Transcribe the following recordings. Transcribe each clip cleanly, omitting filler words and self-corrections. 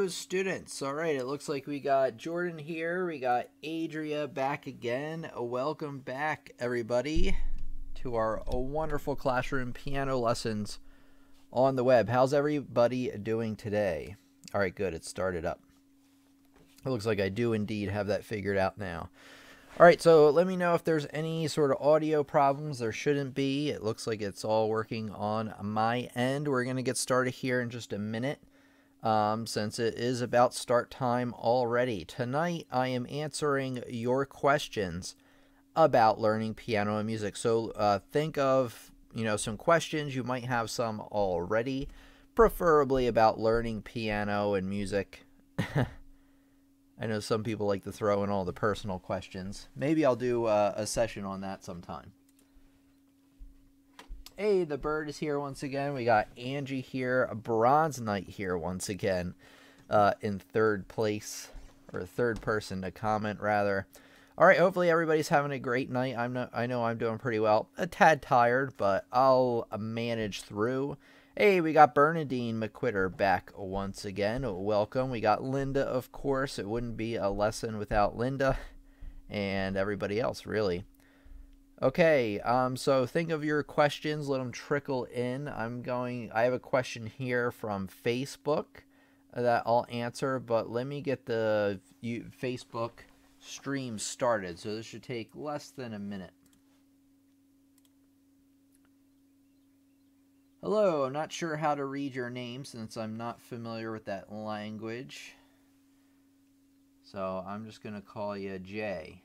Students, all right, it looks like we got Jordan here, we got Adria back again. Welcome back, everybody, to our wonderful classroom piano lessons on the web. How's everybody doing today? All right, good, it started up. It looks like I do indeed have that figured out now. All right, so let me know if there's any sort of audio problems. There shouldn't be. It looks like it's all working on my end. We're going to get started here in just a minute. Since it is about start time already. Tonight, I am answering your questions about learning piano and music. So think of, some questions. You might have some already, preferably about learning piano and music. I know some people like to throw in all the personal questions. Maybe I'll do a session on that sometime. Hey, the bird is here once again. We got Angie here, Bronze Knight here once again, in third place, or third person to comment rather. All right, hopefully everybody's having a great night. I know I'm doing pretty well. A tad tired, but I'll manage through. Hey, we got Bernadine McQuitter back once again. Welcome. We got Linda, of course. It wouldn't be a lesson without Linda and everybody else, really. Okay, so think of your questions, let them trickle in. I have a question here from Facebook that I'll answer, but let me get the Facebook stream started. So this should take less than a minute. Hello, I'm not sure how to read your name since I'm not familiar with that language. So I'm just going to call you Jay.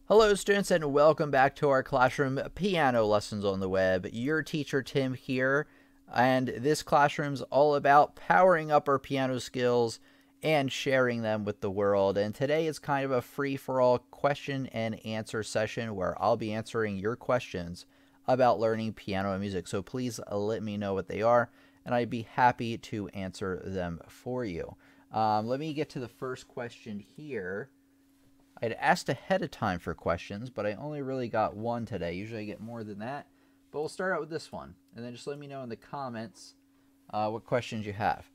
Hello students and welcome back to our classroom piano lessons on the web. Your teacher Tim here, and this classroom's all about powering up our piano skills and sharing them with the world. And today is kind of a free-for-all question and answer session where I'll be answering your questions about learning piano and music. So please let me know what they are and I'd be happy to answer them for you. Let me get to the first question here. I'd asked ahead of time for questions, but I only really got one today. Usually I get more than that. But we'll start out with this one. And then just let me know in the comments what questions you have.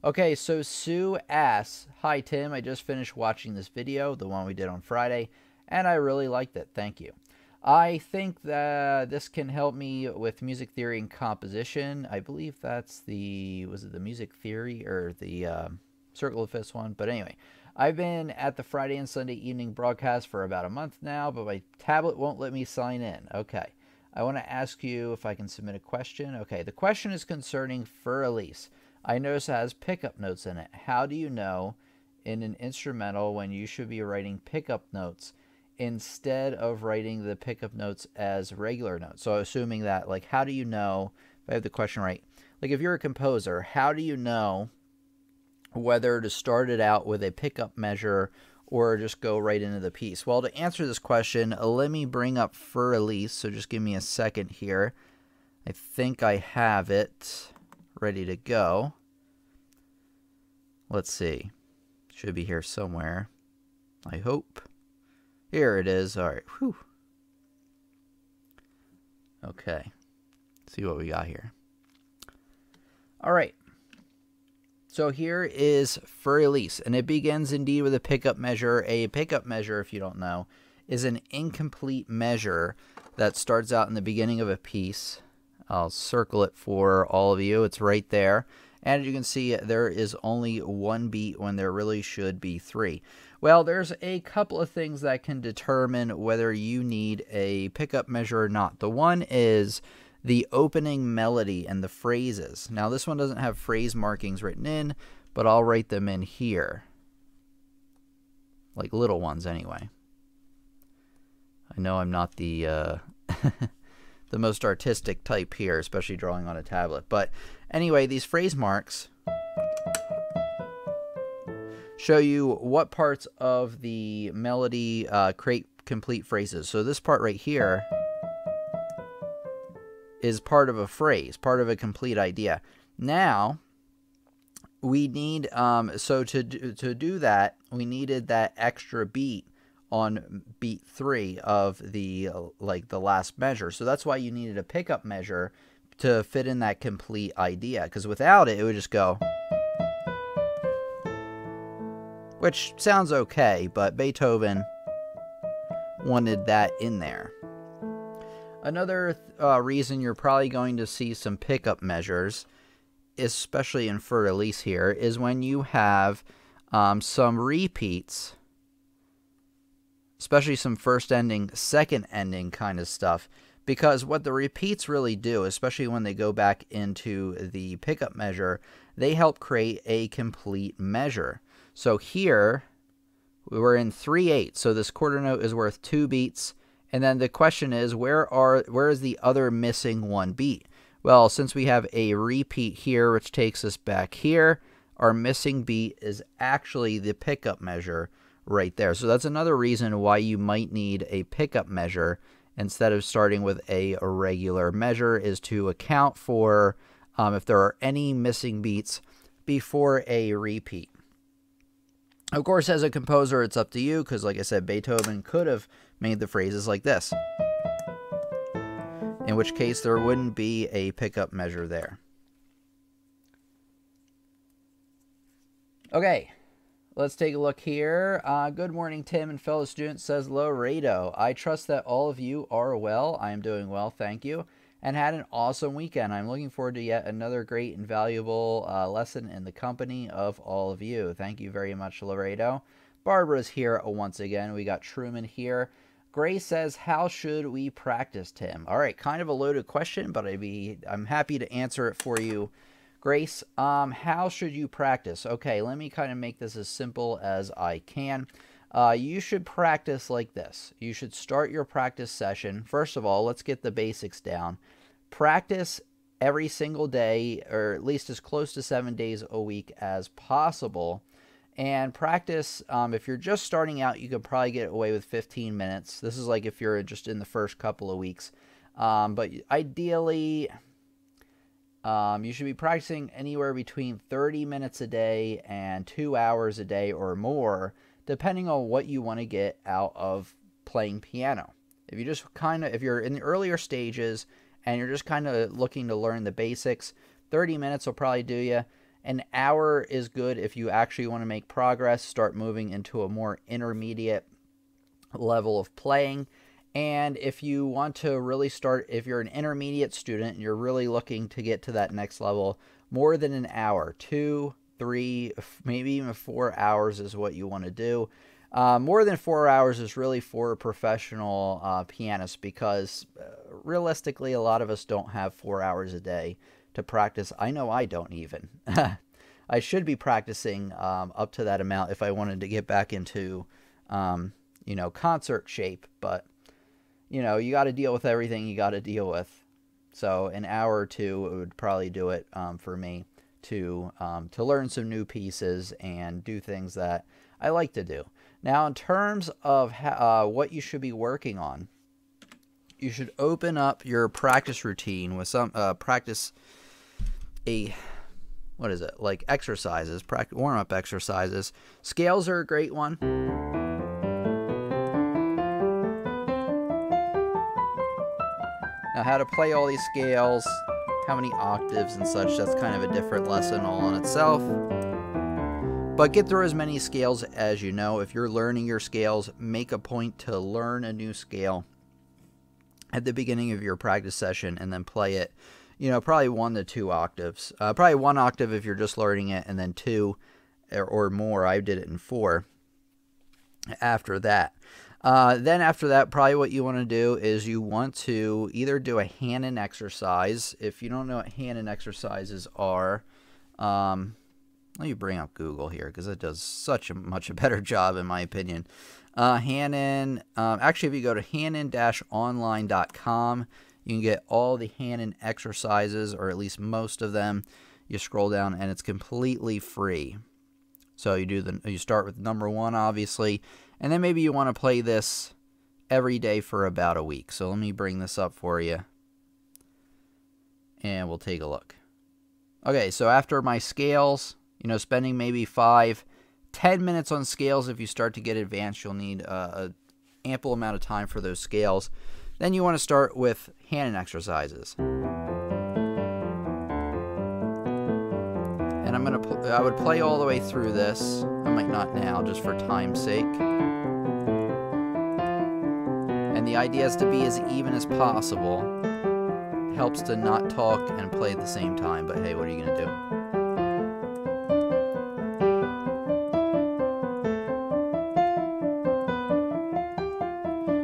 Okay, so Sue asks, "Hi Tim, I just finished watching this video, the one we did on Friday, and I really liked it. Thank you. I think that this can help me with music theory and composition." I believe that's was it the music theory or the Circle of Fifths one? But anyway. I've been at the Friday and Sunday evening broadcast for about a month now, but my tablet won't let me sign in. Okay. I want to ask you if I can submit a question. Okay. The question is concerning Für Elise. I notice it has pickup notes in it. How do you know in an instrumental when you should be writing pickup notes instead of writing the pickup notes as regular notes? So assuming that, like, how do you know, if I have the question right, like if you're a composer, how do you know whether to start it out with a pickup measure or just go right into the piece? Well, to answer this question, let me bring up Für Elise, so just give me a second here. I think I have it ready to go. Let's see. Should be here somewhere, I hope. Here it is. All right. Whew. Okay. Let's see what we got here. All right. So here is Für Elise, and it begins indeed with a pickup measure. A pickup measure, if you don't know, is an incomplete measure that starts out in the beginning of a piece. I'll circle it for all of you. It's right there. And as you can see, there is only one beat when there really should be three. Well, there's a couple of things that can determine whether you need a pickup measure or not. The one is the opening melody and the phrases. Now this one doesn't have phrase markings written in, but I'll write them in here. Like little ones anyway. I know I'm not the the most artistic type here, especially drawing on a tablet. But anyway, these phrase marks show you what parts of the melody create complete phrases. So this part right here is part of a phrase, part of a complete idea. Now, we need, so to do that, we needed that extra beat on beat 3 of the, the last measure. So that's why you needed a pickup measure to fit in that complete idea, because without it, it would just go, which sounds okay, but Beethoven wanted that in there. Another reason you're probably going to see some pickup measures, especially in Für Elise here, is when you have some repeats, especially some first ending, second ending kind of stuff. Because what the repeats really do, especially when they go back into the pickup measure, they help create a complete measure. So here, we're in 3/8, so this quarter note is worth 2 beats. And then the question is, where is the other missing 1 beat? Well, since we have a repeat here, which takes us back here, our missing beat is actually the pickup measure right there. So that's another reason why you might need a pickup measure instead of starting with a regular measure, is to account for if there are any missing beats before a repeat. Of course, as a composer, it's up to you, because like I said, Beethoven could have made the phrases like this, in which case there wouldn't be a pickup measure there. Okay, let's take a look here. Good morning, Tim and fellow students, says Laredo. I trust that all of you are well. I am doing well, thank you, and had an awesome weekend. I'm looking forward to yet another great and valuable lesson in the company of all of you. Thank you very much, Laredo. Barbara's here once again. We got Truman here. Grace says, how should we practice, Tim? All right, kind of a loaded question, but I'm happy to answer it for you. Grace, how should you practice? Okay, let me kind of make this as simple as I can. You should practice like this. You should start your practice session. First of all, let's get the basics down. Practice every single day, or at least as close to 7 days a week as possible. And practice, if you're just starting out, you could probably get away with 15 minutes. This is like if you're just in the first couple of weeks. But ideally, you should be practicing anywhere between 30 minutes a day and 2 hours a day or more, depending on what you want to get out of playing piano. If you just if you're in the earlier stages and you're just kind of looking to learn the basics, 30 minutes will probably do you. An hour is good if you actually want to make progress, start moving into a more intermediate level of playing. And if you want to really start, if you're an intermediate student and you're really looking to get to that next level, more than an hour, 2, 3, maybe even 4 hours is what you want to do. More than 4 hours is really for a professional pianist, because realistically, a lot of us don't have 4 hours a day to practice. I know I don't even. I should be practicing up to that amount if I wanted to get back into, concert shape. But, you got to deal with everything you got to deal with. So an hour or two would probably do it for me to learn some new pieces and do things that I like to do. Now, in terms of what you should be working on, you should open up your practice routine with some like exercises, warm-up exercises. Scales are a great one. Now, how to play all these scales, how many octaves and such, that's kind of a different lesson all in itself. But get through as many scales as you know. If you're learning your scales, make a point to learn a new scale at the beginning of your practice session and then play it, probably 1 to 2 octaves. Probably 1 octave if you're just learning it, and then 2 or more. I did it in 4 after that. Then after that, probably what you want to do is you want to either do a hand-in exercise. If you don't know what hand-in exercises are, let me bring up Google here, because it does such a much better job, in my opinion. Hand-in, actually, if you go to handin-online.com, you can get all the hand-in exercises, or at least most of them. You scroll down, and it's completely free. So you start with number 1, obviously, and then maybe you want to play this every day for about a week. So let me bring this up for you. and we'll take a look. Okay, so after my scales, spending maybe 5-10 minutes on scales. If you start to get advanced, you'll need a ample amount of time for those scales. Then you want to start with hand exercises. And I would play all the way through this. I might not now, just for time's sake. And the idea is to be as even as possible. It helps to not talk and play at the same time, but hey, what are you going to do?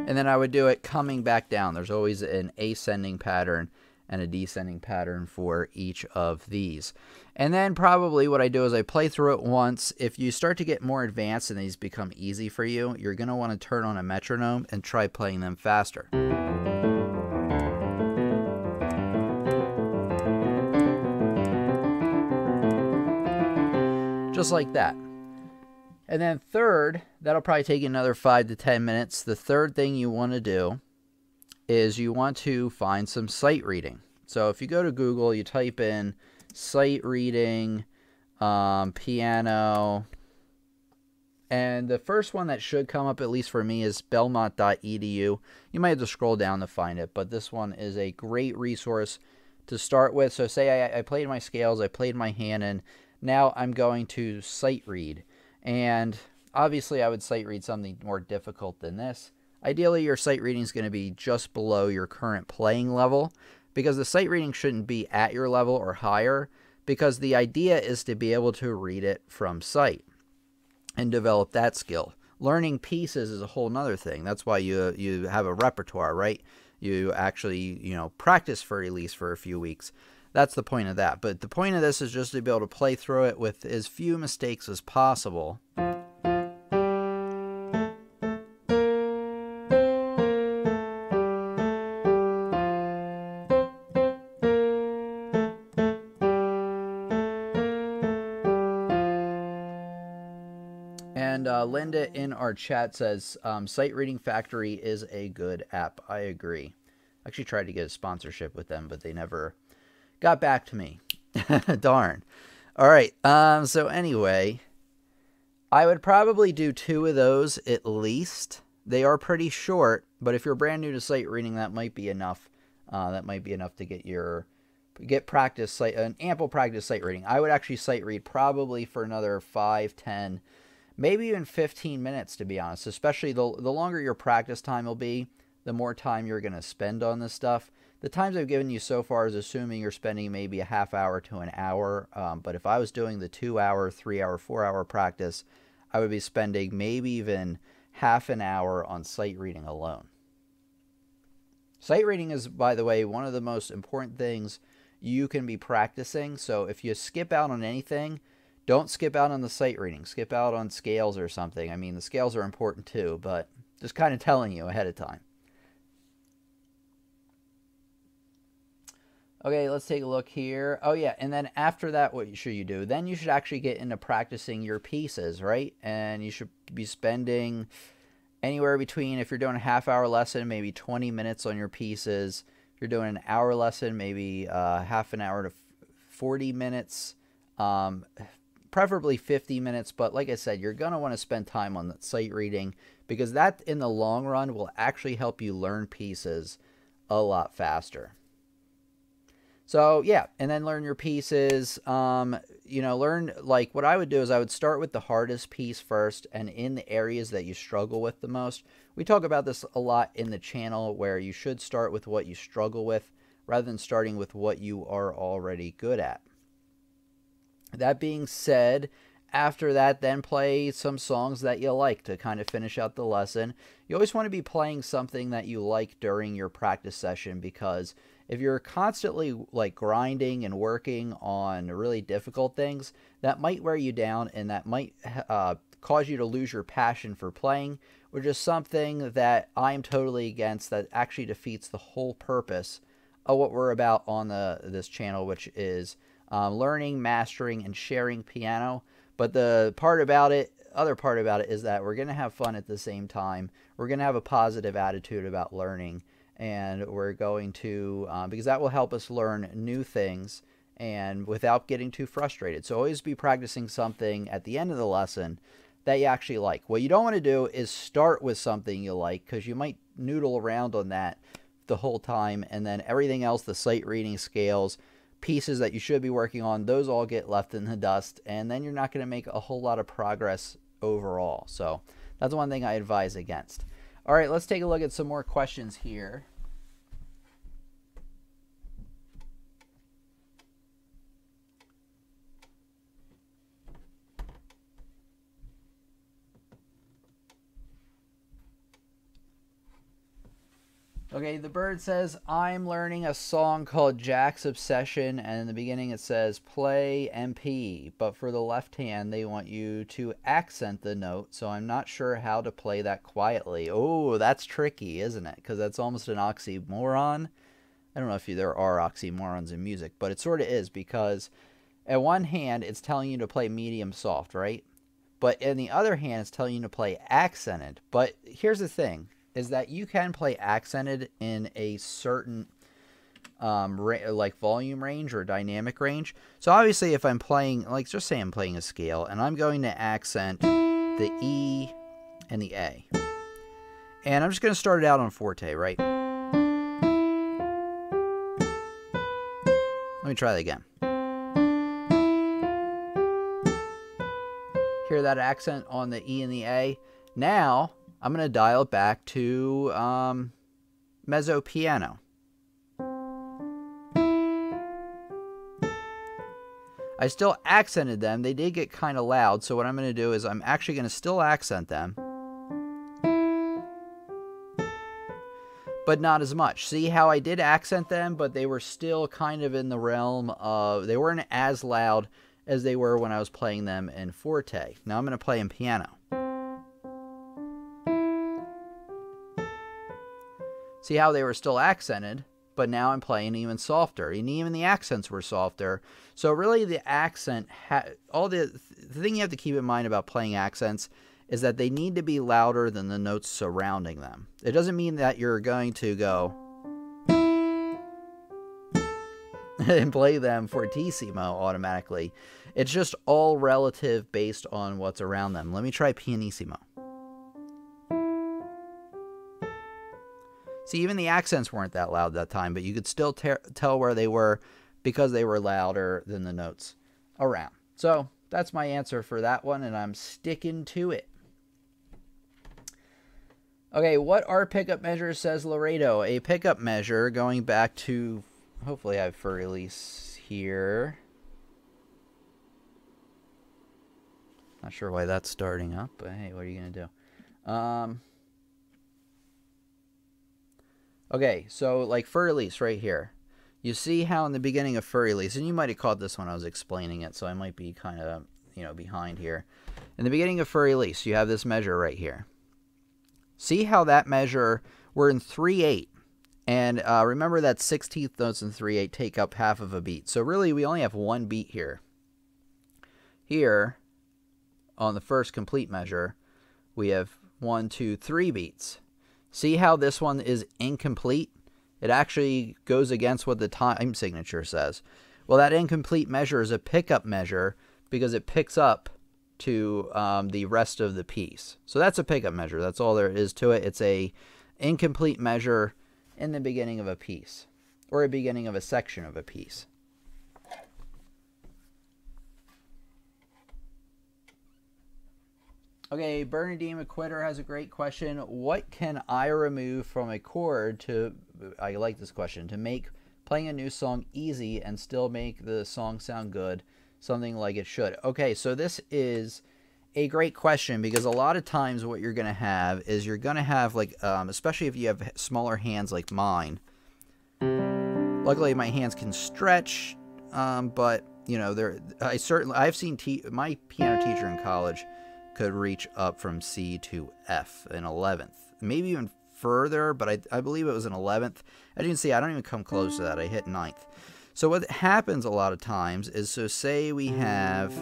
And then I would do it coming back down. There's always an ascending pattern and a descending pattern for each of these. And then probably what I do is I play through it once. If you start to get more advanced and these become easy for you, you're going to want to turn on a metronome and try playing them faster. Just like that. And then third, that'll probably take another 5 to 10 minutes. The third thing you want to do is you want to find some sight reading. So if you go to Google, you type in sight reading, piano, and the first one that should come up, at least for me, is belmont.edu. You might have to scroll down to find it, but this one is a great resource to start with. So say I played my scales, I played my hand, and now I'm going to sight read. And obviously I would sight read something more difficult than this. Ideally, your sight reading is going to be just below your current playing level, because the sight reading shouldn't be at your level or higher, because the idea is to be able to read it from sight and develop that skill. Learning pieces is a whole nother thing. That's why you have a repertoire, right? You actually, practice for at least for a few weeks. That's the point of that. But the point of this is just to be able to play through it with as few mistakes as possible. And Linda in our chat says, Sight Reading Factory is a good app. I agree. I actually tried to get a sponsorship with them, but they never got back to me. Darn. All right. So anyway, I would probably do 2 of those at least. They are pretty short, but if you're brand new to sight reading, that might be enough. That might be enough to get practice, an ample practice sight reading. I would actually sight read probably for another 5, 10, maybe even 15 minutes, to be honest. Especially the longer your practice time will be, the more time you're going to spend on this stuff. The times I've given you so far is assuming you're spending maybe a half hour to an hour. But if I was doing the 2-hour, 3-hour, 4-hour practice, I would be spending maybe even half an hour on sight reading alone. Sight reading is, by the way, one of the most important things you can be practicing. So if you skip out on anything, don't skip out on the sight reading. Skip out on scales or something. I mean, the scales are important too, but just kind of telling you ahead of time. Okay, let's take a look here. Oh, yeah, and then after that, what should you do? Then you should actually get into practicing your pieces, right? And you should be spending anywhere between, if you're doing a half-hour lesson, maybe 20 minutes on your pieces. If you're doing an hour lesson, maybe half an hour to 40 minutes, preferably 50 minutes. But like I said, you're going to want to spend time on the sight reading, because that, in the long run, will actually help you learn pieces a lot faster. So, yeah, and then learn your pieces. Learn, like, what I would do is I would start with the hardest piece first, and in the areas that you struggle with the most. We talk about this a lot in the channel, where you should start with what you struggle with rather than starting with what you are already good at. That being said, after that, then play some songs that you like to kind of finish out the lesson. You always want to be playing something that you like during your practice session, because if you're constantly like grinding and working on really difficult things, that might wear you down, and that might cause you to lose your passion for playing, which is something that I'm totally against. That actually defeats the whole purpose of what we're about on this channel, which is learning, mastering, and sharing piano. But the other part about it is that we're going to have fun at the same time. We're going to have a positive attitude about learning, and we're going to, because that will help us learn new things and without getting too frustrated. So always be practicing something at the end of the lesson that you actually like. What you don't want to do is start with something you like, because you might noodle around on that the whole time, and then everything else, the sight reading, scales, pieces that you should be working on, those all get left in the dust, and then you're not going to make a whole lot of progress overall. So that's one thing I advise against. All right, let's take a look at some more questions here. Okay, the bird says, I'm learning a song called Jack's Obsession, and in the beginning it says play MP, but for the left hand they want you to accent the note, so I'm not sure how to play that quietly. Oh, that's tricky, isn't it? Because that's almost an oxymoron. I don't know if there are oxymorons in music, but it sort of is, because at one hand it's telling you to play medium soft, right? But in the other hand it's telling you to play accented. But here's the thing, is that you can play accented in a certain like volume range or dynamic range. So obviously if I'm playing, like just say I'm playing a scale and I'm going to accent the E and the A, and I'm just going to start it out on forte, right? Let me try that again. Hear that accent on the E and the A? Now I'm going to dial it back to mezzo piano. I still accented them. They did get kind of loud, so what I'm going to do is I'm actually going to still accent them, but not as much. See how I did accent them, but they were still kind of in the realm of, they weren't as loud as they were when I was playing them in forte. Now I'm going to play in piano. See how they were still accented, but now I'm playing even softer, and even the accents were softer. So really the accent, the thing you have to keep in mind about playing accents is that they need to be louder than the notes surrounding them. It doesn't mean that you're going to go and play them fortissimo automatically. It's just all relative based on what's around them. Let me try pianissimo. See, even the accents weren't that loud that time, but you could still tell where they were because they were louder than the notes around. So that's my answer for that one, and I'm sticking to it. Okay, what are pickup measures, says Laredo? A pickup measure, going back to, hopefully I have for release here. Not sure why that's starting up, but hey, what are you going to do? Okay, so like for release right here, you see how in the beginning of for release, and you might have caught this when I was explaining it, so I might be kind of, behind here. In the beginning of for release, you have this measure right here. See how that measure, we're in 3/8, and remember that 16th notes in 3/8 take up half of a beat. So really, we only have one beat here. Here, on the first complete measure, we have 1, 2, 3 beats. See how this one is incomplete? It actually goes against what the time signature says. Well, that incomplete measure is a pickup measure because it picks up to the rest of the piece. So that's a pickup measure. That's all there is to it. It's a incomplete measure in the beginning of a piece, or a beginning of a section of a piece. Okay, Bernadine McQuitter has a great question. What can I remove from a chord to, I like this question, to make playing a new song easy and still make the song sound good, something like it should? Okay, so this is a great question, because a lot of times what you're going to have is you're going to have, like, especially if you have smaller hands like mine. Luckily, my hands can stretch, but, I've seen my piano teacher in college could reach up from C to F in 11th, maybe even further, but I believe it was an 11th. I didn't see, I don't even come close to that. I hit 9th. So what happens a lot of times is, so say we have,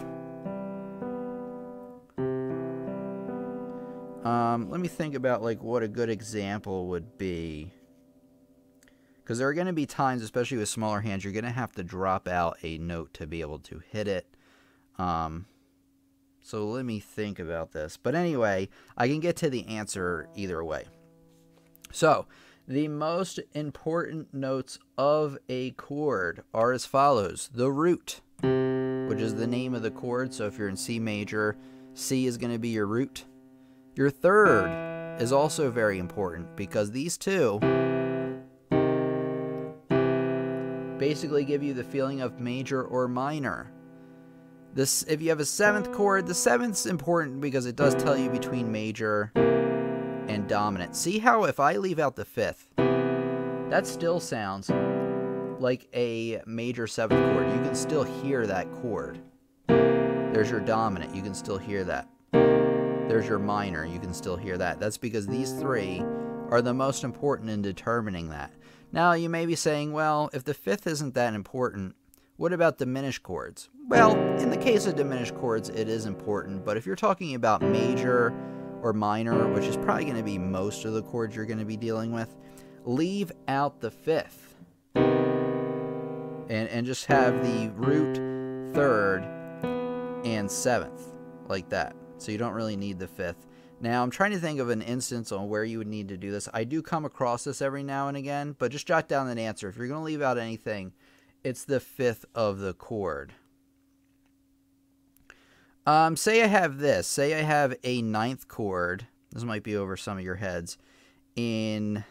let me think about like what a good example would be. Because there are going to be times, especially with smaller hands, you're going to have to drop out a note to be able to hit it. So let me think about this. But anyway, I can get to the answer either way. So the most important notes of a chord are as follows. The root, which is the name of the chord. So if you're in C major, C is going to be your root. Your third is also very important because these two basically give you the feeling of major or minor. If you have a seventh chord, the seventh's important because it does tell you between major and dominant. See how if I leave out the fifth, that still sounds like a major seventh chord. You can still hear that chord. There's your dominant. You can still hear that. There's your minor. You can still hear that. That's because these three are the most important in determining that. Now, you may be saying, well, if the fifth isn't that important, what about diminished chords? Well, in the case of diminished chords, it is important. But if you're talking about major or minor, which is probably going to be most of the chords you're going to be dealing with, leave out the fifth. And just have the root, third, and seventh, like that. So you don't really need the fifth. Now, I'm trying to think of an instance on where you would need to do this. I do come across this every now and again, but just jot down an answer. If you're going to leave out anything, it's the fifth of the chord. Say I have this. Say I have a ninth chord. This might be over some of your heads. In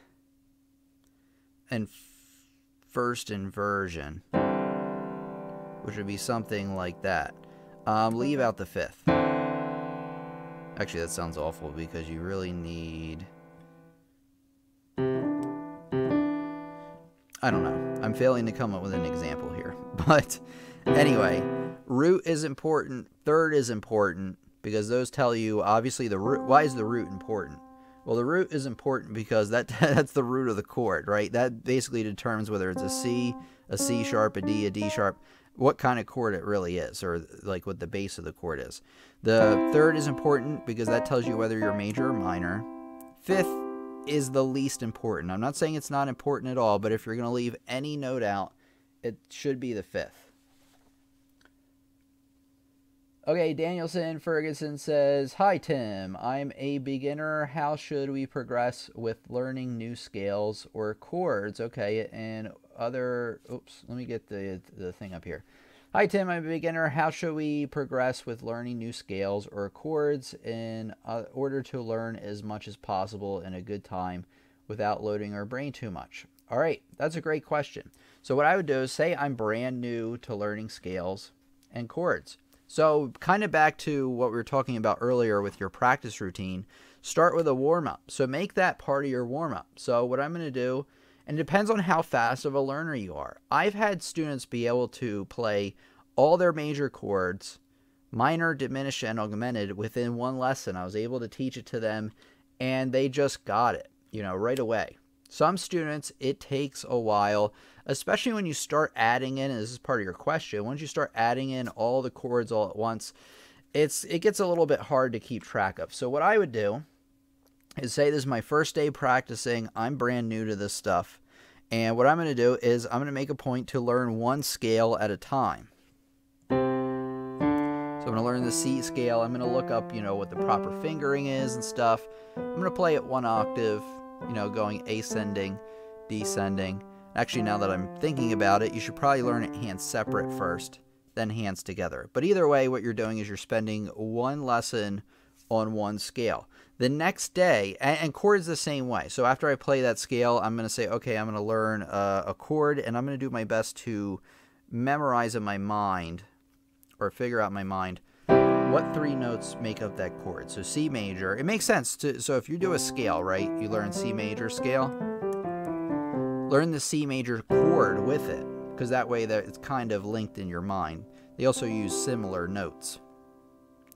first inversion, which would be something like that. Leave out the fifth. Actually, that sounds awful because you really need... I don't know. I'm failing to come up with an example here. But anyway, root is important. Third is important because those tell you, obviously, the root. Why is the root important? Well, the root is important because that's the root of the chord, right? That basically determines whether it's a C sharp, a D sharp, what kind of chord it really is, or like what the base of the chord is. The third is important because that tells you whether you're major or minor. Fifth is the least important. I'm not saying it's not important at all, but if you're going to leave any note out, it should be the fifth. Okay, Danielson Ferguson says, "Hi Tim, I'm a beginner. How should we progress with learning new scales or chords?" Okay, and other, oops, let me get the thing up here. "Hi Tim, I'm a beginner. How should we progress with learning new scales or chords in order to learn as much as possible in a good time without loading our brain too much?" All right, that's a great question. So what I would do is say I'm brand new to learning scales and chords. So kind of back to what we were talking about earlier with your practice routine, start with a warm-up. So make that part of your warm-up. So what I'm going to do, and it depends on how fast of a learner you are. I've had students be able to play all their major chords, minor, diminished, and augmented within one lesson. I was able to teach it to them, and they just got it, right away. Some students, it takes a while, especially when you start adding in, and this is part of your question, once you start adding in all the chords all at once, it gets a little bit hard to keep track of. So what I would do is say this is my first day practicing, I'm brand new to this stuff, and what I'm going to do is I'm going to make a point to learn one scale at a time. So I'm going to learn the C scale, I'm going to look up, what the proper fingering is and stuff. I'm going to play it one octave, going ascending, descending. Actually, now that I'm thinking about it, you should probably learn it hands separate first, then hands together. But either way, what you're doing is you're spending one lesson on one scale. The next day, and chords the same way. So after I play that scale, I'm going to say, okay, I'm going to learn a chord, and I'm going to do my best to memorize in my mind, or figure out in my mind, what three notes make up that chord. So C major, it makes sense. So if you do a scale, right, you learn C major scale, learn the C major chord with it, because that way it's kind of linked in your mind. They also use similar notes.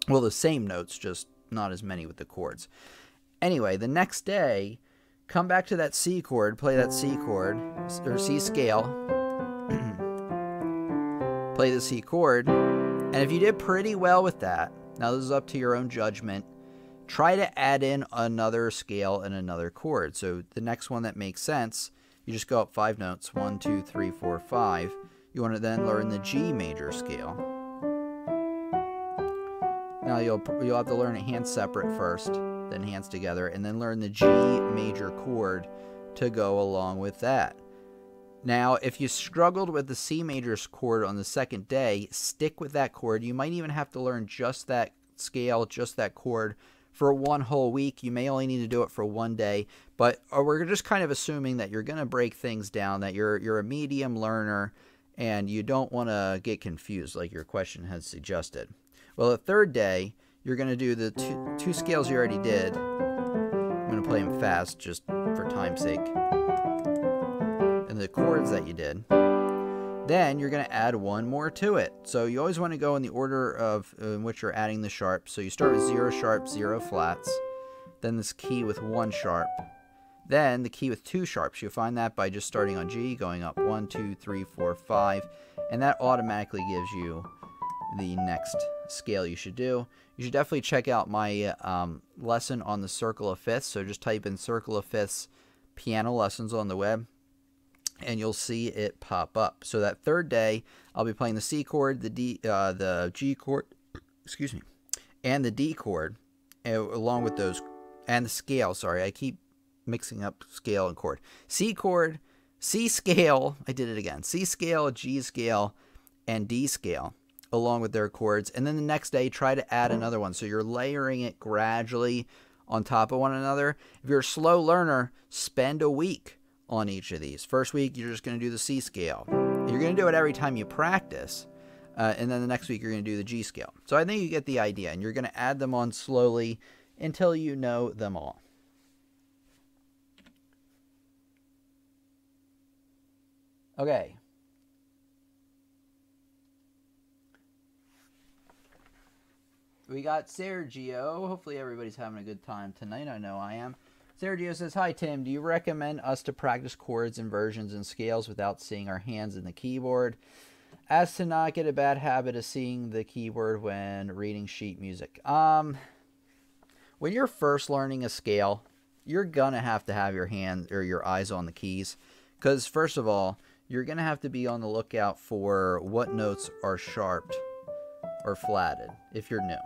Well, the same notes, just not as many with the chords. Anyway, the next day, come back to that C chord, play that C chord, or C scale, play the C chord, and if you did pretty well with that, now this is up to your own judgment, try to add in another scale and another chord. So the next one that makes sense You just go up 5 notes, 1, 2, 3, 4, 5. You want to then learn the G major scale. Now you'll have to learn it hands separate first, then hands together, and then learn the G major chord to go along with that. Now, if you struggled with the C major chord on the second day, stick with that chord. You might even have to learn just that scale, just that chord for 1 whole week. You may only need to do it for 1 day, but we're just kind of assuming that you're going to break things down, that you're a medium learner, and you don't want to get confused like your question has suggested. Well, the third day, you're going to do the two scales you already did. I'm going to play them fast just for time's sake. And the chords that you did. Then you're going to add 1 more to it. So you always want to go in the order of in which you're adding the sharps. So you start with 0 sharps, 0 flats. Then this key with 1 sharp. Then the key with 2 sharps. You'll find that by just starting on G, going up 1, 2, 3, 4, 5. And that automatically gives you the next scale you should do. You should definitely check out my lesson on the circle of fifths. So just type in circle of fifths piano lessons on the web, and you'll see it pop up. So that third day, I'll be playing the C chord, the G chord, excuse me, and the D chord, along with those, and the scale. Sorry, I keep mixing up scale and chord. C chord, C scale, I did it again. C scale, G scale, and D scale, along with their chords. And then the next day, try to add another one. So you're layering it gradually on top of one another. If you're a slow learner, spend a week on each of these. First week, you're just going to do the C scale. You're going to do it every time you practice. And then the next week, you're going to do the G scale. So I think you get the idea. And you're going to add them on slowly until you know them all. Okay. We got Sergio. Hopefully everybody's having a good time tonight. I know I am. Sergio says, "Hi Tim, do you recommend us to practice chords, inversions, and scales without seeing our hands in the keyboard, as to not get a bad habit of seeing the keyboard when reading sheet music?" When you're first learning a scale, you're going to have your hands or your eyes on the keys. Because first of all, you're going to have to be on the lookout for what notes are sharped or flatted if you're new.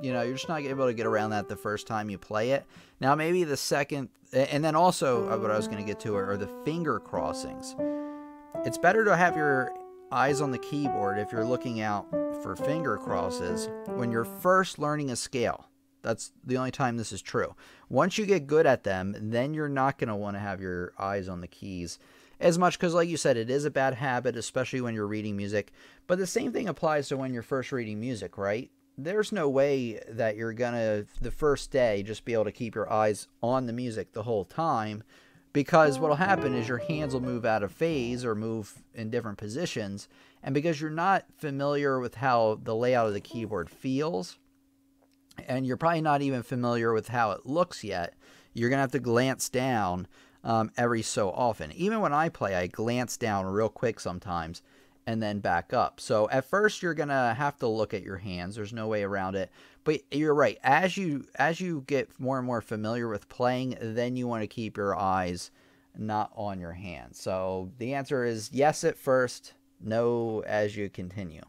You know, you're just not able to get around that the first time you play it. Now, maybe the second, and then also what I was going to get to are the finger crossings. It's better to have your eyes on the keyboard if you're looking out for finger crosses when you're first learning a scale. That's the only time this is true. Once you get good at them, then you're not going to want to have your eyes on the keys as much, because like you said, it is a bad habit, especially when you're reading music. But the same thing applies to when you're first reading music, right? There's no way that you're going to, the first day, just be able to keep your eyes on the music the whole time, because what will happen is your hands will move out of phase or move in different positions. And because you're not familiar with how the layout of the keyboard feels, and you're probably not even familiar with how it looks yet, you're going to have to glance down every so often. Even when I play, I glance down real quick sometimes and then back up. So at first you're going to have to look at your hands. There's no way around it. But you're right. As you get more and more familiar with playing, then you want to keep your eyes not on your hands. So the answer is yes at first, no as you continue.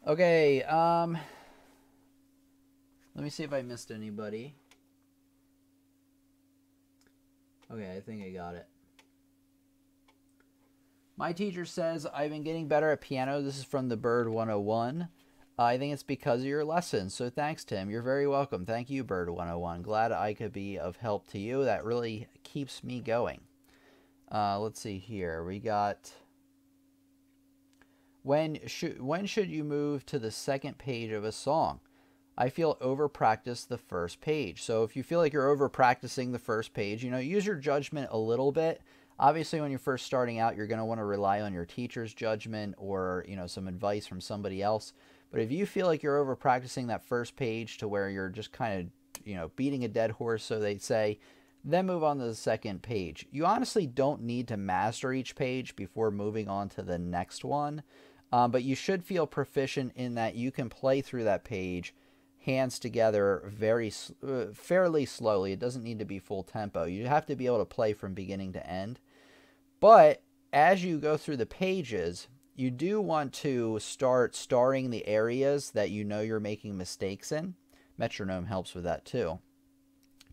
Okay, let me see if I missed anybody. Okay, I think I got it. My teacher says, "I've been getting better at piano." This is from the Bird 101. "I think it's because of your lessons. So thanks, Tim. You're very welcome." Thank you, Bird 101. Glad I could be of help to you. That really keeps me going. Let's see here. We got... When should you move to the second page of a song? I feel over-practiced the first page. So if you feel like you're over-practicing the first page, use your judgment a little bit. Obviously, when you're first starting out, you're going to want to rely on your teacher's judgment or, some advice from somebody else. But if you feel like you're over practicing that first page to where you're just kind of, beating a dead horse, so they say, then move on to the second page. You honestly don't need to master each page before moving on to the next one, but you should feel proficient in that you can play through that page hands together fairly slowly. It doesn't need to be full tempo. You have to be able to play from beginning to end. But as you go through the pages, you do want to start starring the areas that you know you're making mistakes in. Metronome helps with that too.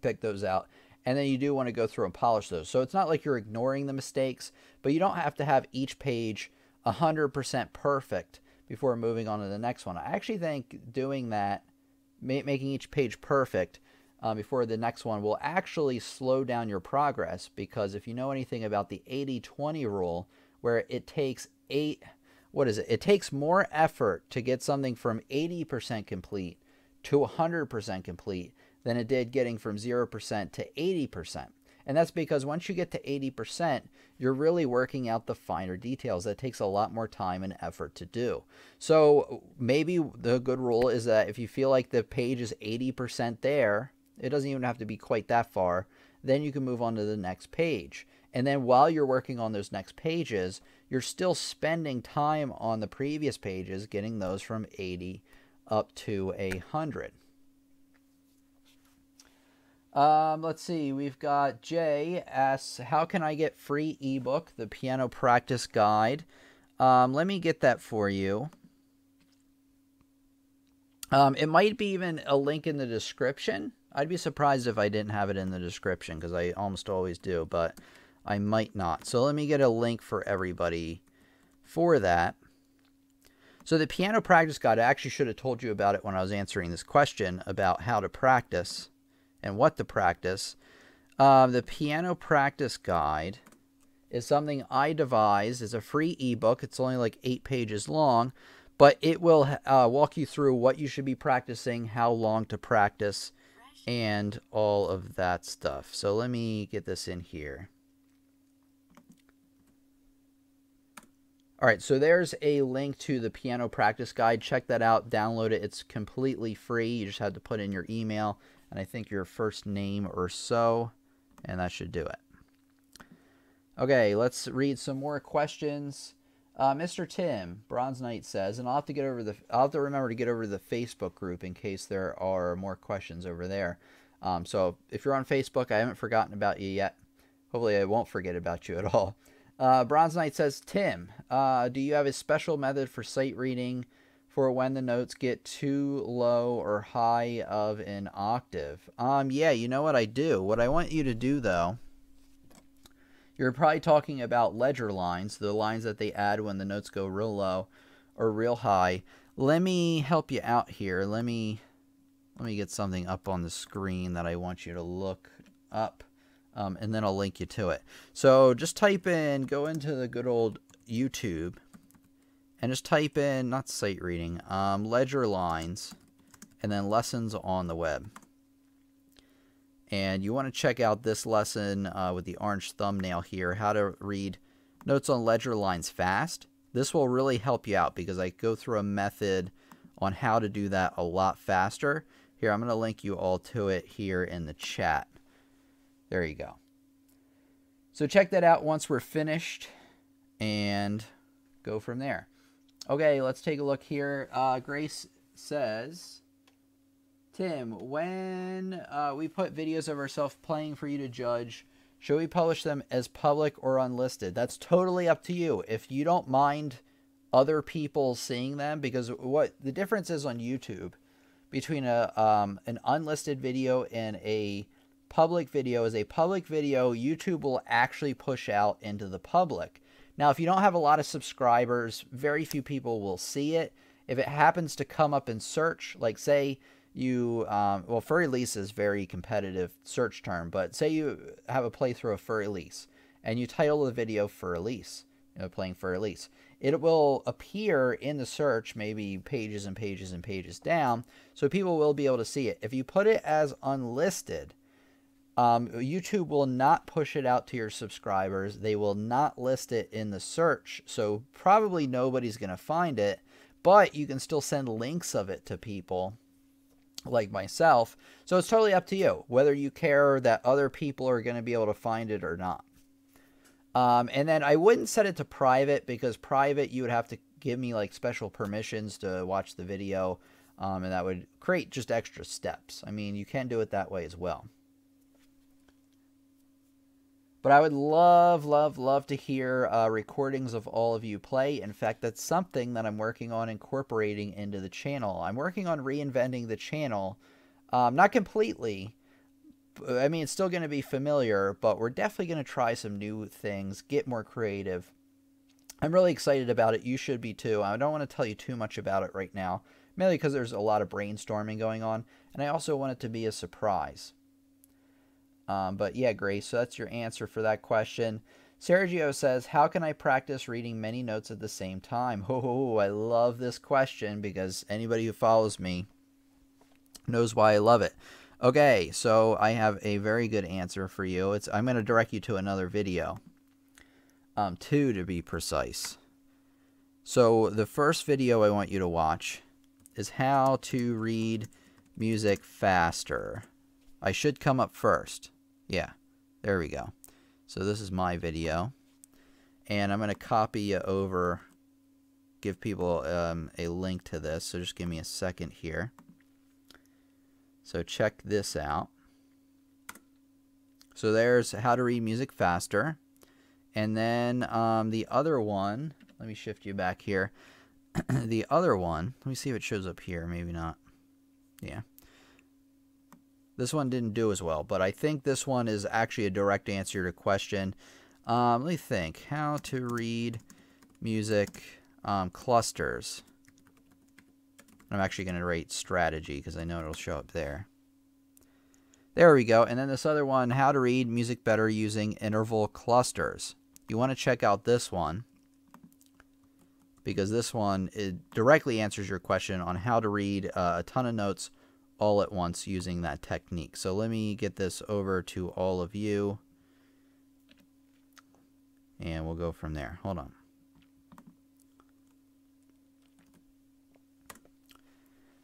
Pick those out. And then you do want to go through and polish those. So it's not like you're ignoring the mistakes, but you don't have to have each page 100% perfect before moving on to the next one. I actually think doing that, making each page perfect before the next one, will actually slow down your progress, because if you know anything about the 80-20 rule, where it takes it takes more effort to get something from 80% complete to 100% complete than it did getting from 0% to 80%. And that's because once you get to 80%, you're really working out the finer details. That takes a lot more time and effort to do. So maybe the good rule is that if you feel like the page is 80% there, it doesn't even have to be quite that far, then you can move on to the next page. And then while you're working on those next pages, you're still spending time on the previous pages, getting those from 80 up to 100. Let's see, we've got Jay asks, how can I get free ebook, the piano practice guide? Let me get that for you. It might be even a link in the description. I'd be surprised if I didn't have it in the description, because I almost always do, but I might not. So let me get a link for everybody for that. So the piano practice guide, I actually should have told you about it when I was answering this question about how to practice and what to practice. The piano practice guide is something I devised. It's a free ebook. It's only like 8 pages long, but it will walk you through what you should be practicing, how long to practice, and all of that stuff. So let me get this in here. All right, so there's a link to the piano practice guide. Check that out, download it. It's completely free. You just have to put in your email and I think your first name or so, and that should do it. Okay, let's read some more questions. Mr. Tim, Bronze Knight says, and I'll have to remember to get over to the Facebook group in case there are more questions over there. So if you're on Facebook, I haven't forgotten about you yet. Hopefully I won't forget about you at all. Bronze Knight says, Tim, do you have a special method for sight reading for when the notes get too low or high of an octave? Yeah, you know what I do. What I want you to do, though, you're probably talking about ledger lines, the lines that they add when the notes go real low or real high. Let me help you out here. Let me get something up on the screen that I want you to look up, and then I'll link you to it. So just go into the good old YouTube, and just type in, not sight reading, ledger lines, and then lessons on the web. And you want to check out this lesson with the orange thumbnail here, how to read notes on ledger lines fast. This will really help you out because I go through a method on how to do that a lot faster. Here, I'm going to link you all to it here in the chat. There you go. So check that out once we're finished and go from there. Okay, let's take a look here. Grace says, Tim, when we put videos of ourselves playing for you to judge, should we publish them as public or unlisted? That's totally up to you. If you don't mind other people seeing them, because what the difference is on YouTube between an unlisted video and a public video is a public video YouTube will actually push out into the public. Now, if you don't have a lot of subscribers, very few people will see it. If it happens to come up in search, like say you, well, for release is very competitive search term, but say you have a playthrough of for release and you title the video for release, playing for release, it will appear in the search, maybe pages and pages and pages down, so people will be able to see it. If you put it as unlisted, YouTube will not push it out to your subscribers. They will not list it in the search, so probably nobody's going to find it. but you can still send links of it to people like myself. So it's totally up to you whether you care that other people are going to be able to find it or not. And then I wouldn't set it to private, because private you would have to give me like special permissions to watch the video, and that would create just extra steps. I mean, you can do it that way as well. But I would love, love, love to hear recordings of all of you play. In fact, that's something that I'm working on incorporating into the channel. I'm working on reinventing the channel. Not completely. I mean, it's still going to be familiar, but we're definitely going to try some new things, get more creative. I'm really excited about it. You should be too. I don't want to tell you too much about it right now, mainly because there's a lot of brainstorming going on, and I also want it to be a surprise. But yeah, Grace, so that's your answer for that question. Sergio says, how can I practice reading many notes at the same time? Oh, I love this question, because anybody who follows me knows why I love it. Okay, so I have a very good answer for you. I'm going to direct you to another video. 2 to be precise. So the first video I want you to watch is how to read music faster. I should come up first. Yeah, there we go. So this is my video. And I'm going to copy you over, give people a link to this. So just give me a second here. So check this out. So there's how to read music faster. And then the other one, let me shift you back here. The other one, let me see if it shows up here. Maybe not. Yeah. This one didn't do as well, but I think this one is actually a direct answer to your question. Let me think. How to read music clusters. I'm actually going to rate strategy because I know it'll show up there. There we go. And then this other one, how to read music better using interval clusters. You want to check out this one, because this one, it directly answers your question on how to read a ton of notes all at once using that technique. So let me get this over to all of you, and we'll go from there. Hold on.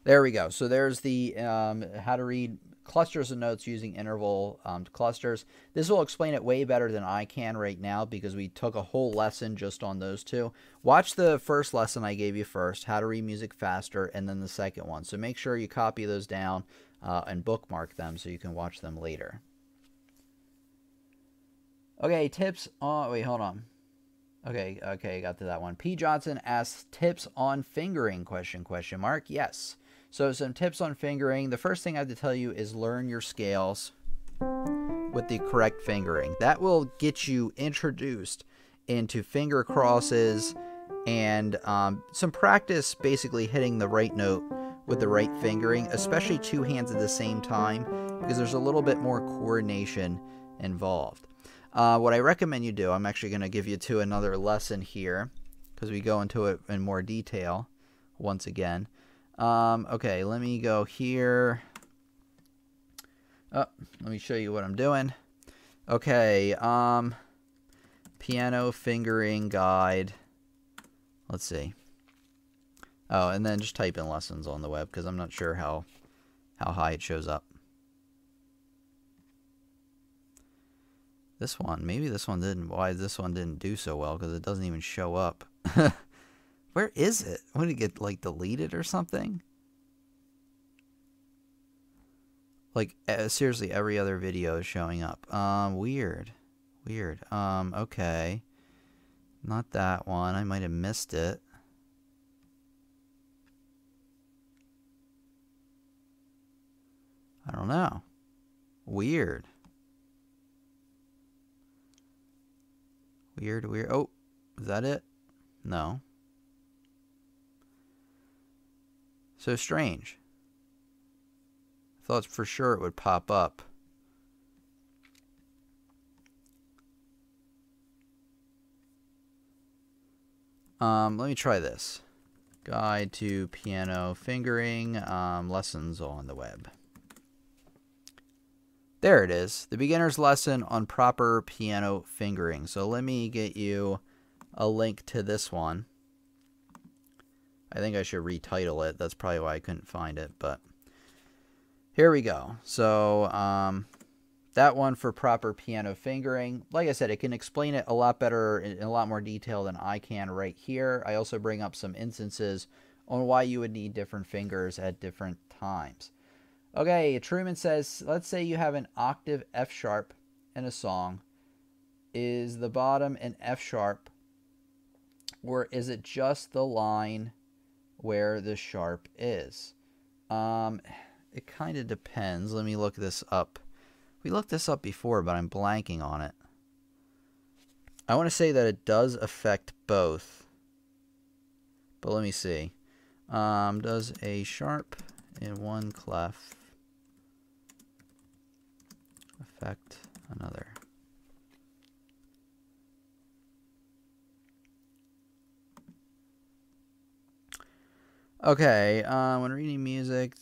There we go. So there's the how to read clusters of notes using interval clusters. This will explain it way better than I can right now, because we took a whole lesson just on those two. Watch the first lesson I gave you first, how to read music faster, and then the second one. So make sure you copy those down and bookmark them so you can watch them later. Okay, tips on... Wait, hold on. Okay, I got to that one. P. Johnson asks, tips on fingering, question mark. Yes. So some tips on fingering. The first thing I have to tell you is learn your scales with the correct fingering. That will get you introduced into finger crosses and some practice basically hitting the right note with the right fingering, especially two hands at the same time, because there's a little bit more coordination involved. What I recommend you do, I'm actually going to give you to another lesson here because we go into it in more detail once again. Okay, let me go here. Oh, let me show you what I'm doing. Okay, piano fingering guide. Let's see. Oh, and then just type in lessons on the web because I'm not sure how high it shows up. This one, maybe this one didn't. Why this one didn't do so well? Because it doesn't even show up. Where is it? Would it get like deleted or something? Like seriously, every other video is showing up. Weird. Okay, not that one. I might have missed it. I don't know. Weird. Oh, is that it? No. So strange. I thought for sure it would pop up. Let me try this. Guide to piano fingering, lessons on the web. There it is. The beginner's lesson on proper piano fingering. So let me get you a link to this one. I think I should retitle it. That's probably why I couldn't find it, but here we go. So that one for proper piano fingering. Like I said, it can explain it a lot better in a lot more detail than I can right here. I also bring up some instances on why you would need different fingers at different times. Okay, Truman says, let's say you have an octave F sharp in a song. Is the bottom an F sharp, or is it just the line where the sharp is? It kind of depends. Let me look this up. We looked this up before, but I'm blanking on it. I want to say that it does affect both, but let me see. Does a sharp in one clef affect another? Okay, when reading music,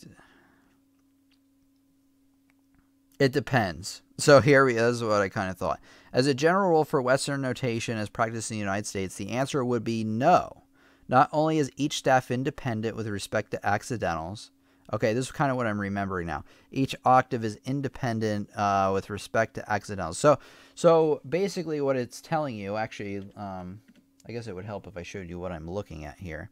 it depends. So here this is what I kind of thought. As a general rule for Western notation as practiced in the United States, the answer would be no. Not only is each staff independent with respect to accidentals. Okay, this is kind of what I'm remembering now. Each octave is independent with respect to accidentals. So basically what it's telling you, actually, I guess it would help if I showed you what I'm looking at here.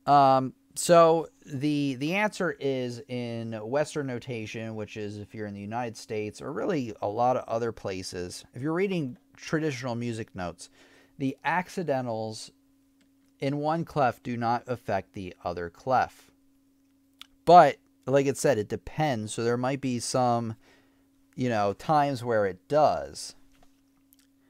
So the answer is in Western notation, which is if you're in the United States or really a lot of other places, if you're reading traditional music notes, the accidentals in one clef do not affect the other clef. But like it said, it depends. So there might be some, times where it does.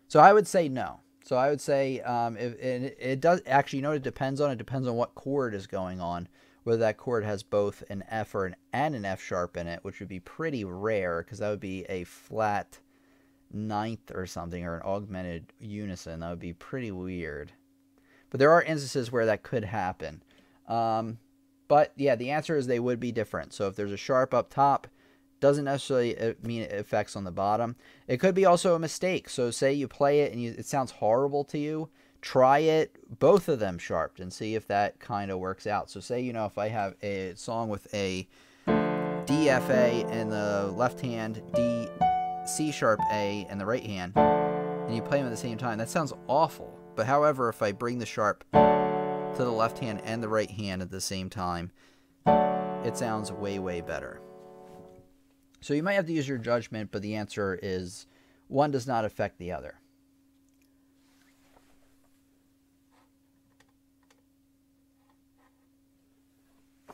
So I would say no. So I would say if it does actually, it depends on. It depends on what chord is going on, whether that chord has both an F and an F sharp in it, which would be pretty rare because that would be a flat ninth or something, or an augmented unison. That would be pretty weird. But there are instances where that could happen. But yeah, the answer is they would be different. So if there's a sharp up top, doesn't necessarily mean it affects on the bottom. It could be also a mistake. So say you play it and it sounds horrible to you. Try it, both of them sharped, and see if that kind of works out. So say, if I have a song with a D, F, A in the left hand, D, C sharp, A in the right hand, and you play them at the same time, that sounds awful. But however, if I bring the sharp to the left hand and the right hand at the same time, it sounds way, way better. So you might have to use your judgment, but the answer is one does not affect the other.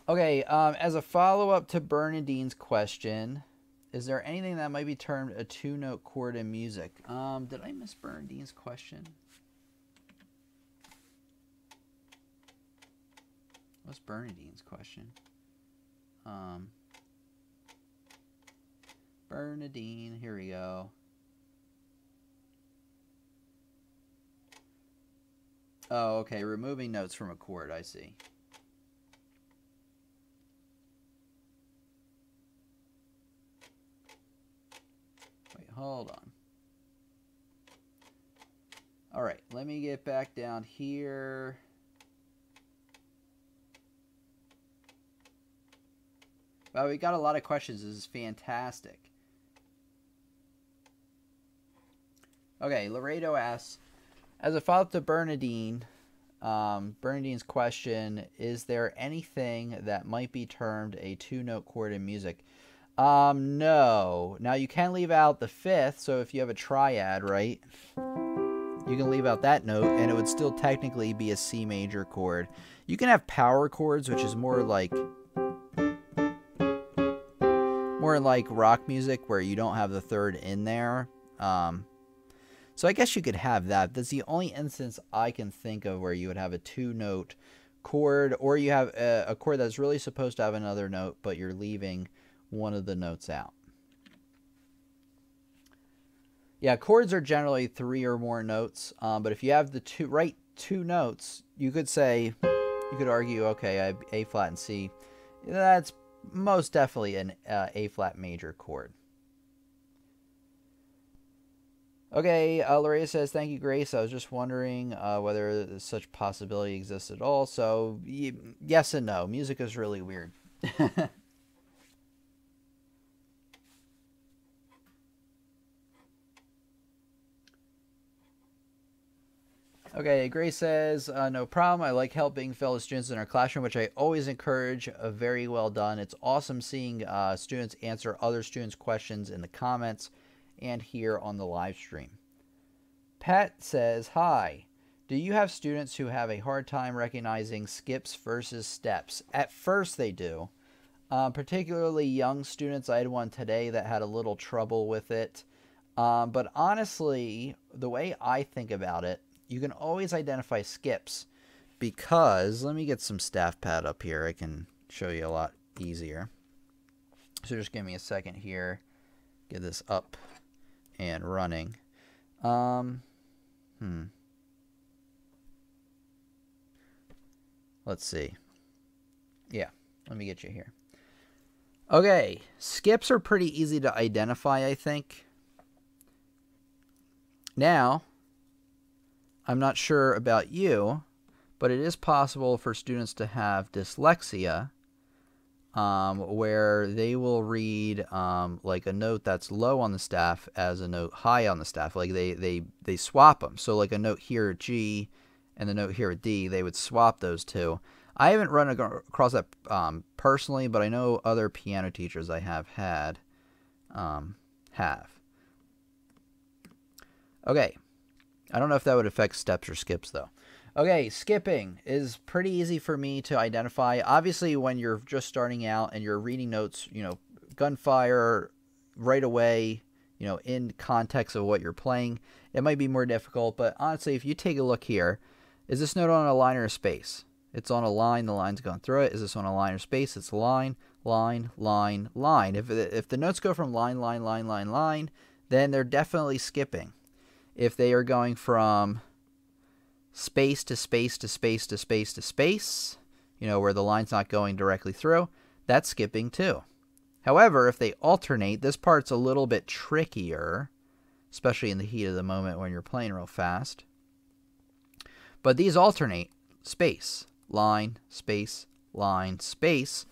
Okay, as a follow-up to Bernadine's question, is there anything that might be termed a two-note chord in music? Did I miss Bernadine's question? What's Bernadine's question? Bernadine, here we go. Oh, okay, removing notes from a chord, I see. Wait, hold on. All right, let me get back down here. Wow, we got a lot of questions. This is fantastic. Okay, Laredo asks, as a follow-up to Bernadine, Bernadine's question, is there anything that might be termed a two-note chord in music? No. Now, you can leave out the fifth, so if you have a triad, right, you can leave out that note, and it would still technically be a C major chord. You can have power chords, which is more like rock music, where you don't have the third in there. So I guess you could have that. That's the only instance I can think of where you would have a two-note chord, or you have a chord that's really supposed to have another note, but you're leaving one of the notes out. Yeah, chords are generally 3 or more notes, but if you have the right two notes, you could argue, okay, I have A flat and C. That's most definitely an A flat major chord. Okay, Loretta says, thank you, Grace. I was just wondering whether such possibility exists at all. So, yes and no. Music is really weird. Okay, Grace says, no problem. I like helping fellow students in our classroom, which I always encourage. Very well done. It's awesome seeing students answer other students' questions in the comments and here on the live stream. Pat says, hi. Do you have students who have a hard time recognizing skips versus steps? At first they do. Particularly young students. I had one today that had a little trouble with it. But honestly, the way I think about it, you can always identify skips because, let me get some staff pad up here. I can show you a lot easier. So just give me a second here. Get this up and running. Let's see. Yeah, let me get you here. Okay, skips are pretty easy to identify, I think. Now, I'm not sure about you, but it is possible for students to have dyslexia, where they will read like a note that's low on the staff as a note high on the staff. Like they swap them. So like a note here at G and the note here at D, they would swap those two. I haven't run across that personally, but I know other piano teachers I have had have. Okay. I don't know if that would affect steps or skips, though. Okay, skipping is pretty easy for me to identify. Obviously, when you're just starting out and you're reading notes, gunfire right away, in context of what you're playing, it might be more difficult. But honestly, if you take a look here, is this note on a line or a space? It's on a line. The line's going through it. Is this on a line or space? It's line, line, line, line. If the notes go from line, line, line, line, line, then they're definitely skipping. If they are going from space to space to space to space to space, where the line's not going directly through, that's skipping too. However, if they alternate, this part's a little bit trickier, especially in the heat of the moment when you're playing real fast. But these alternate space, line, space, line, space.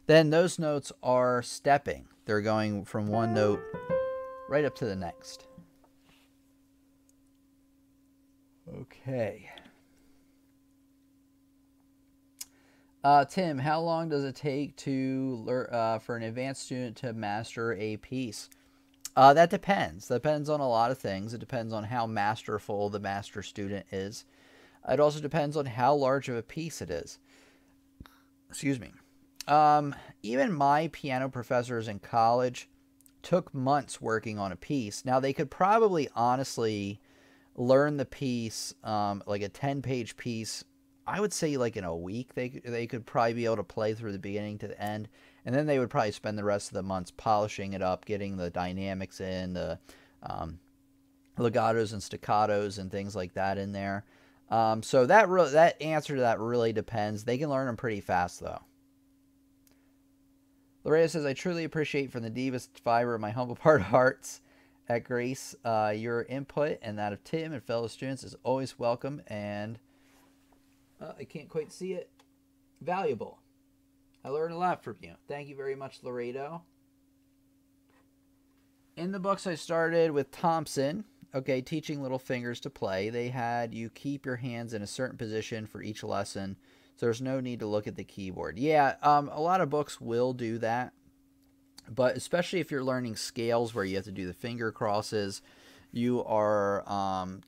Then those notes are stepping. They're going from one note right up to the next. Okay. Tim, how long does it take to for an advanced student to master a piece? That depends. Depends on a lot of things. It depends on how masterful the master student is. It also depends on how large of a piece it is. Excuse me. Even my piano professors in college took months working on a piece. Now, they could probably honestly learn the piece, like a 10-page piece, I would say like in a week. They could probably be able to play through the beginning to the end, and then they would probably spend the rest of the months polishing it up, getting the dynamics in, the legatos and staccatos and things like that in there. So that answer to that really depends. They can learn them pretty fast, though. Loretta says, I truly appreciate from the deepest fiber of my humble part of hearts at Grace, your input and that of Tim and fellow students is always welcome and I can't quite see it. Valuable. I learned a lot from you. Thank you very much, Laredo. In the books I started with Thompson, teaching little fingers to play, they had you keep your hands in a certain position for each lesson, so there's no need to look at the keyboard. Yeah, a lot of books will do that. But especially if you're learning scales where you have to do the finger crosses, you are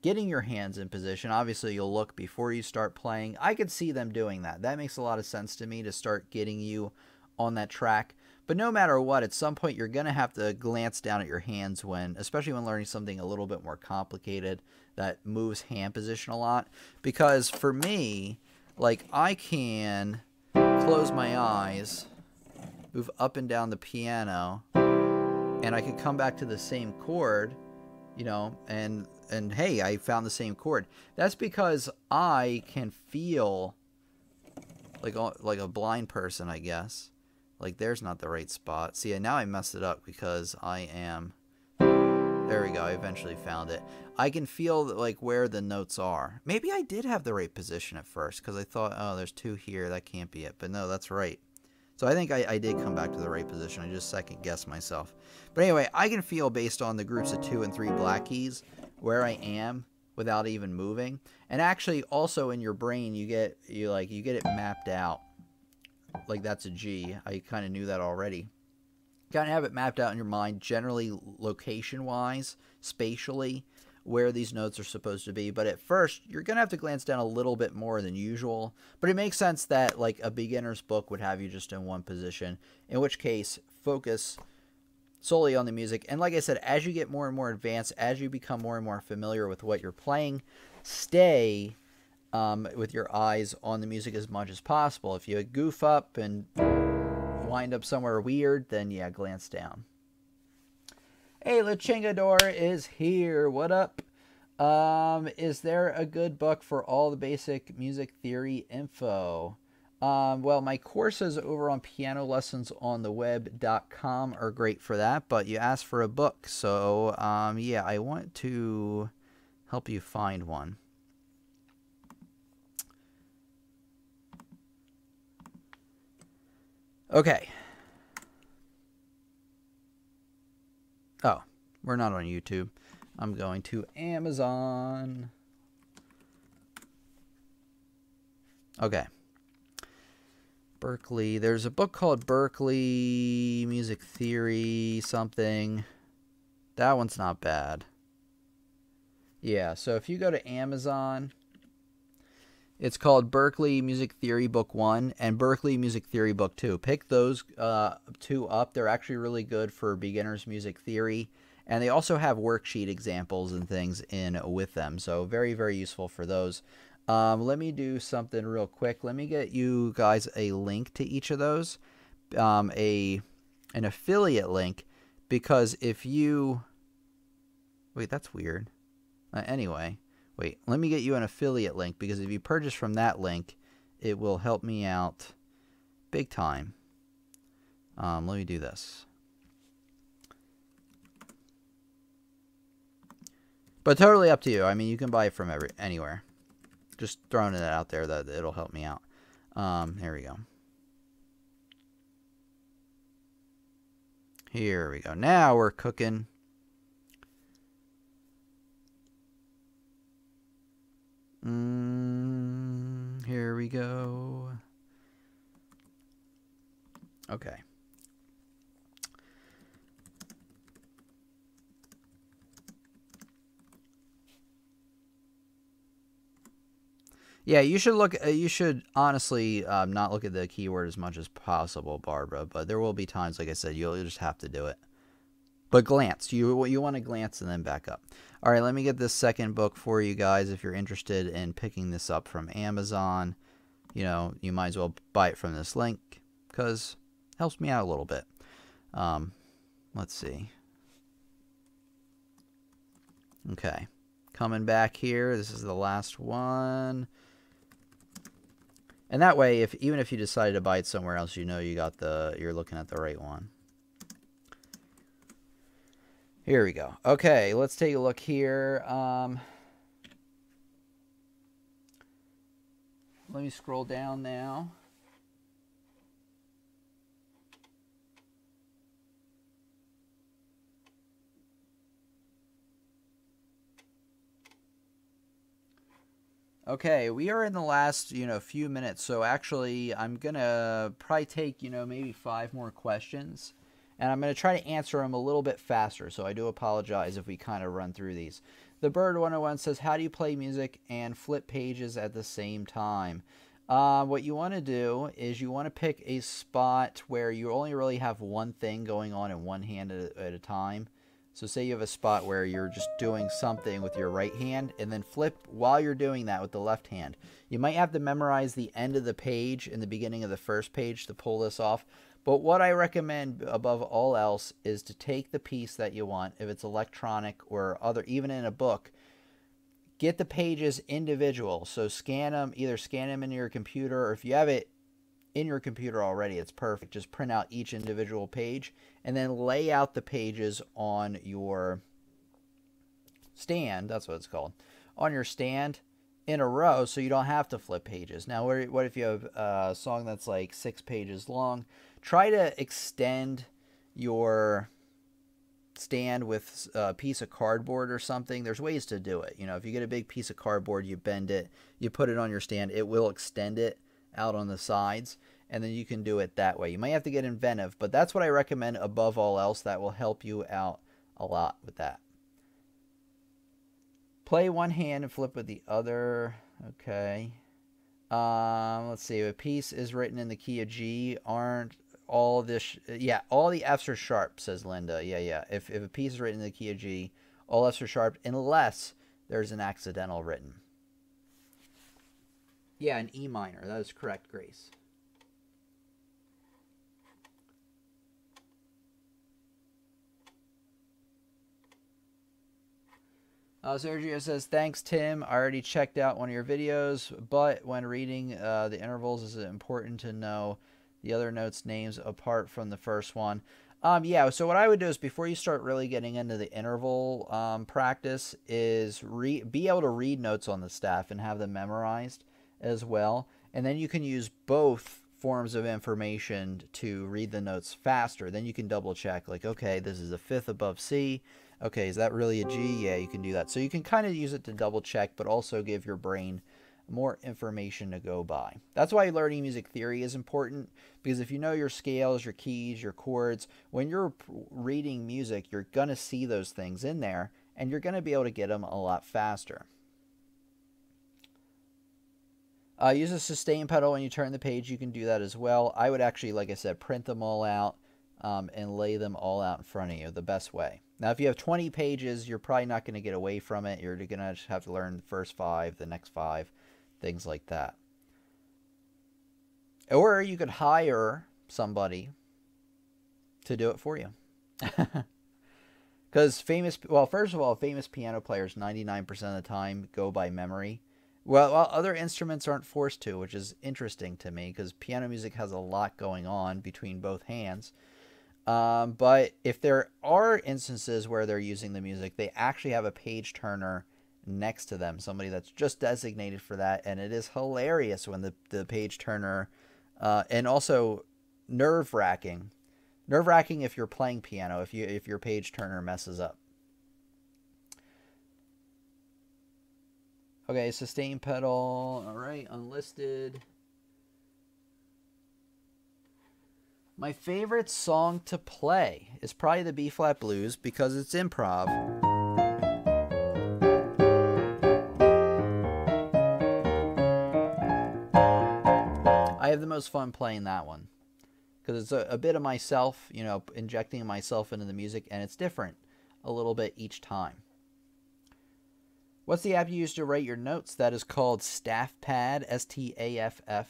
getting your hands in position. Obviously, you'll look before you start playing. I could see them doing that. That makes a lot of sense to me to start getting you on that track. But no matter what, at some point, you're going to have to glance down at your hands especially when learning something a little bit more complicated that moves hand position a lot. Because for me, like I can close my eyes, move up and down the piano, and I could come back to the same chord, and hey, I found the same chord. That's because I can feel like a blind person, I guess. Like there's not the right spot. See, now I messed it up because I am, there we go. I eventually found it. I can feel like where the notes are. Maybe I did have the right position at first because I thought, oh, there's 2 here. That can't be it. But no, that's right. So I think I did come back to the right position. I just second guessed myself. But anyway, I can feel based on the groups of 2 and 3 black keys where I am without even moving. And actually, also in your brain, you get it mapped out. Like that's a G. I kind of knew that already. Kind of have it mapped out in your mind, generally location-wise, spatially, where these notes are supposed to be. But at first, you're going to have to glance down a little bit more than usual. But it makes sense that like a beginner's book would have you just in one position, in which case, focus solely on the music. And like I said, as you get more and more advanced, as you become more and more familiar with what you're playing, stay with your eyes on the music as much as possible. If you goof up and wind up somewhere weird, then yeah, glance down. Hey, La Chingador is here. What up? Is there a good book for all the basic music theory info? Well, my courses over on pianolessonsontheweb.com are great for that, but you asked for a book, so yeah, I want to help you find one. Okay. Oh, we're not on YouTube. I'm going to Amazon. Okay. Berkeley. There's a book called Berkeley Music Theory something. That one's not bad. Yeah, so if you go to Amazon, it's called Berkeley Music Theory Book 1 and Berkeley Music Theory Book 2. Pick those 2 up. They're actually really good for beginner's music theory. And they also have worksheet examples and things in with them. So very, very useful for those. Let me do something real quick. Let me get you guys a link to each of those. An affiliate link. Because if you... Wait, that's weird. Anyway... Wait, let me get you an affiliate link, because if you purchase from that link, it will help me out big time. Let me do this. But totally up to you. I mean, you can buy it from anywhere. Just throwing it out there that it'll help me out. Here we go. Here we go. Now we're cooking. Here we go. Okay. Yeah, you should look. You should honestly not look at the keyword as much as possible, Barbara. But there will be times, like I said, you'll just have to do it. But glance. You want to glance and then back up. All right, let me get this second book for you guys. If you're interested in picking this up from Amazon, you know, you might as well buy it from this link because it helps me out a little bit. Let's see. Okay, coming back here. This is the last one. And that way, even if you decided to buy it somewhere else, you know you're looking at the right one. Here we go. Okay, let's take a look here. Let me scroll down now. Okay, we are in the last, few minutes. So actually, I'm going to probably take, maybe 5 more questions. And I'm going to try to answer them a little bit faster, so I do apologize if we kind of run through these. The Bird 101 says, how do you play music and flip pages at the same time? What you want to do is you want to pick a spot where you only really have one thing going on in one hand at a time. So say you have a spot where you're just doing something with your right hand and then flip while you're doing that with the left hand. You might have to memorize the end of the page in the beginning of the first page to pull this off. But what I recommend above all else is to take the piece that you want, if it's electronic or other, even in a book, get the pages individual. So scan them, either scan them into your computer, or if you have it in your computer already, it's perfect. Just print out each individual page and then lay out the pages on your stand, that's what it's called, on your stand in a row so you don't have to flip pages. Now, what if you have a song that's like 6 pages long? Try to extend your stand with a piece of cardboard or something. There's ways to do it. You know, if you get a big piece of cardboard, you bend it, you put it on your stand, it will extend it out on the sides, and then you can do it that way. You might have to get inventive, but that's what I recommend above all else. That will help you out a lot with that. Play one hand and flip with the other. Okay. Let's see. If a piece is written in the key of G, aren't all this? Yeah, all the F's are sharp, says Linda. Yeah. If a piece is written in the key of G, all F's are sharp unless there's an accidental written. Yeah, an E minor. That is correct, Grace. Sergio says, thanks, Tim. I already checked out one of your videos, but when reading the intervals, is it important to know the other notes' names apart from the first one? Yeah, so what I would do is before you start really getting into the interval practice is be able to read notes on the staff and have them memorized as well. And then you can use both forms of information to read the notes faster. Then you can double check, like, okay, this is a fifth above C. Okay, is that really a G? Yeah, you can do that. So you can kind of use it to double check, but also give your brain more information to go by. That's why learning music theory is important, because if you know your scales, your keys, your chords, when you're reading music, you're going to see those things in there, and you're going to be able to get them a lot faster. Use a sustain pedal when you turn the page. You can do that as well. I would actually, like I said, print them all out and lay them all out in front of you the best way. Now, if you have 20 pages, you're probably not going to get away from it. You're going to just have to learn the first 5, the next 5, things like that. Or you could hire somebody to do it for you. Because first of all, famous piano players 99% of the time go by memory. Well, other instruments aren't forced to, which is interesting to me because piano music has a lot going on between both hands. But if there are instances where they're using the music, they actually have a page turner next to them, somebody that's just designated for that, and it is hilarious when the page turner, and also nerve-wracking if you're playing piano, if your page turner messes up. Okay, sustain pedal. All right, unlisted. My favorite song to play is probably the B-flat blues because it's improv. I have the most fun playing that one because it's a bit of myself, you know, injecting myself into the music, and it's different a little bit each time. What's the app you use to write your notes? That is called StaffPad, StaffPad.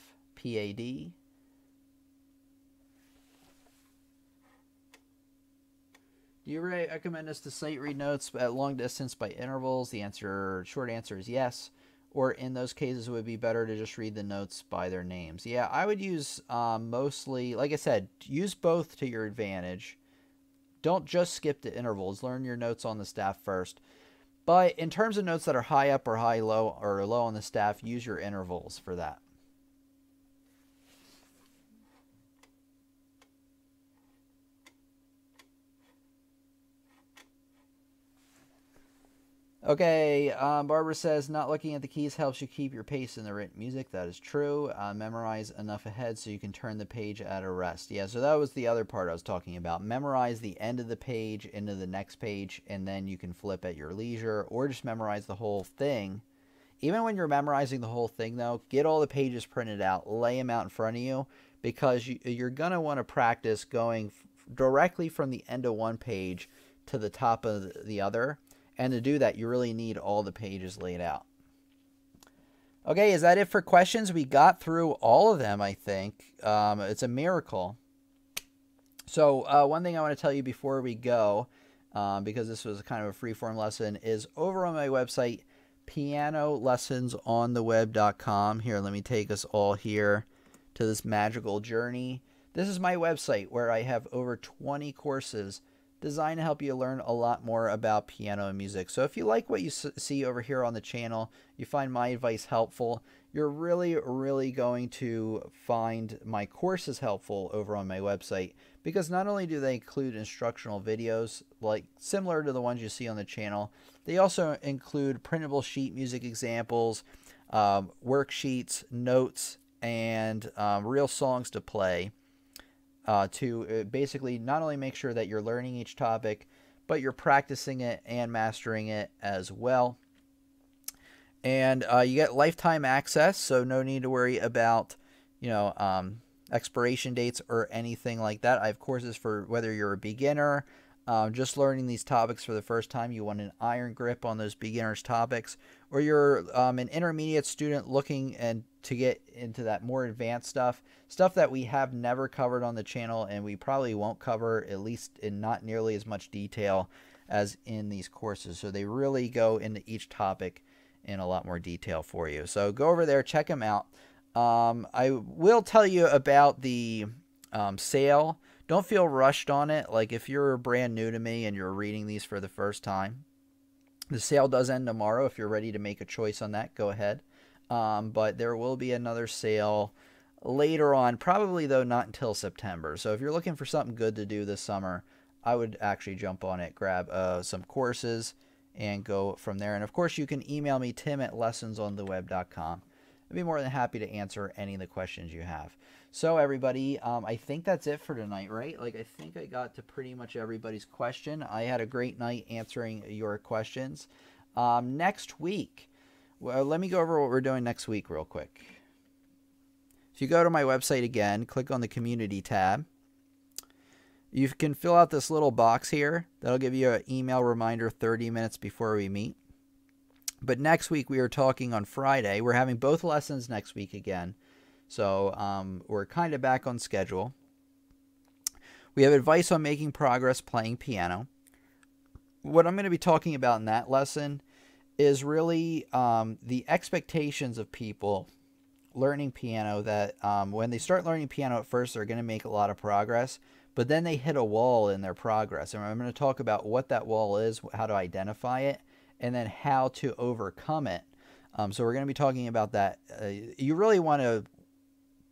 Do you recommend us to sight read notes at long distance by intervals? The short answer is yes. Or in those cases, it would be better to just read the notes by their names. Yeah, I would use mostly, like I said, use both to your advantage. Don't just skip to intervals. Learn your notes on the staff first. But in terms of notes that are high up or high low or low on the staff, use your intervals for that. Okay, Barbara says, not looking at the keys helps you keep your pace in the written music. That is true. Memorize enough ahead so you can turn the page at a rest. Yeah, so that was the other part I was talking about. Memorize the end of the page into the next page, and then you can flip at your leisure, or just memorize the whole thing. Even when you're memorizing the whole thing, though, get all the pages printed out, lay them out in front of you, because you're going to want to practice going directly from the end of one page to the top of the other. And to do that, you really need all the pages laid out. Okay, is that it for questions? We got through all of them, I think. It's a miracle. So one thing I want to tell you before we go, because this was kind of a free-form lesson, is over on my website, pianolessonsontheweb.com. Here, let me take us all here to this magical journey. This is my website where I have over 20 courses designed to help you learn a lot more about piano and music. So if you like what you see over here on the channel, you find my advice helpful, you're really going to find my courses helpful over on my website, because not only do they include instructional videos like similar to the ones you see on the channel, they also include printable sheet music examples, worksheets, notes, and real songs to play, to basically not only make sure that you're learning each topic, but you're practicing it and mastering it as well. And you get lifetime access, so no need to worry about, expiration dates or anything like that. I have courses for whether you're a beginner, just learning these topics for the first time, you want an iron grip on those beginners topics, or you're an intermediate student looking to get into that more advanced stuff that we have never covered on the channel, and we probably won't cover, at least in not nearly as much detail as in these courses. So they really go into each topic in a lot more detail for you. So go over there, check them out. I will tell you about the sale. Don't feel rushed on it. Like if you're brand new to me and you're reading these for the first time, the sale does end tomorrow. If you're ready to make a choice on that, go ahead. But there will be another sale later on, probably though not until September. So if you're looking for something good to do this summer, I would actually jump on it, grab some courses, and go from there. And of course, you can email me, tim@lessonsontheweb.com. I'd be more than happy to answer any of the questions you have. So everybody, I think that's it for tonight, right? Like I think I got to pretty much everybody's question. I had a great night answering your questions. Next week, well, let me go over what we're doing next week real quick. If you go to my website again, click on the community tab. You can fill out this little box here. That'll give you an email reminder 30 minutes before we meet. But next week we are talking on Friday. We're having both lessons next week again. So we're kind of back on schedule. We have advice on making progress playing piano. What I'm going to be talking about in that lesson is really the expectations of people learning piano, that when they start learning piano at first, they're going to make a lot of progress, but then they hit a wall in their progress. And I'm going to talk about what that wall is, how to identify it, and then how to overcome it. So we're going to be talking about that. You really want to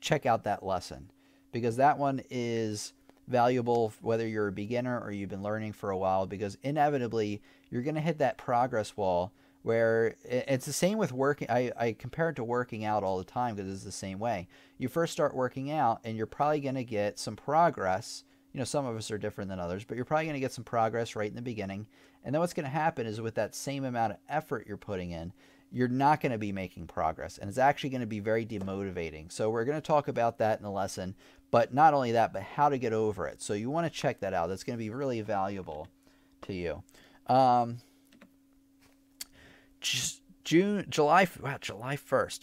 check out that lesson, because that one is valuable whether you're a beginner or you've been learning for a while, because inevitably you're going to hit that progress wall where it's the same with working. I compare it to working out all the time because it's the same way. You first start working out and you're probably going to get some progress. Some of us are different than others, but you're probably going to get some progress right in the beginning. And then what's going to happen is with that same amount of effort you're putting in, you're not going to be making progress. And it's actually going to be very demotivating. So we're going to talk about that in the lesson. But not only that, but how to get over it. So you want to check that out. That's going to be really valuable to you. July 1st.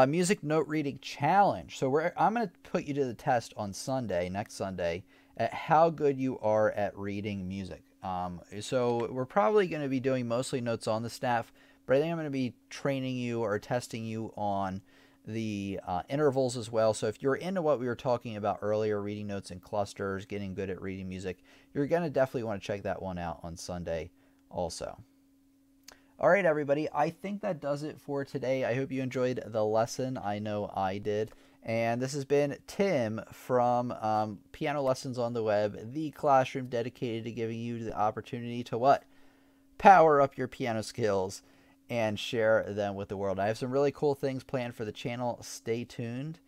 Music note reading challenge. So I'm going to put you to the test on Sunday, next Sunday, at how good you are at reading music. So we're probably going to be doing mostly notes on the staff, but I think I'm going to be training you or testing you on the intervals as well. So if you're into what we were talking about earlier, reading notes in clusters, getting good at reading music, you're going to definitely want to check that one out on Sunday also. All right, everybody, I think that does it for today. I hope you enjoyed the lesson. I know I did. And this has been Tim from Piano Lessons on the Web, the classroom dedicated to giving you the opportunity to what? Power up your piano skills and share them with the world. I have some really cool things planned for the channel. Stay tuned,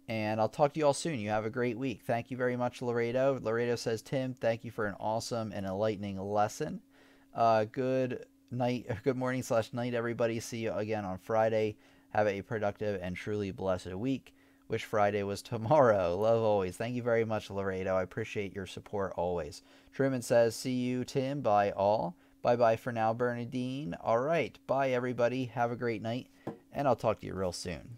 and I'll talk to you all soon. You have a great week. Thank you very much, Laredo. Laredo says, Tim, thank you for an awesome and enlightening lesson. Good morning/night, everybody. See you again on Friday. Have a productive and truly blessed week. Wish Friday was tomorrow. Love always. Thank you very much, Laredo. I appreciate your support always. Truman says, see you, Tim. Bye, all. Bye-bye for now, Bernadine. All right. Bye, everybody. Have a great night, and I'll talk to you real soon.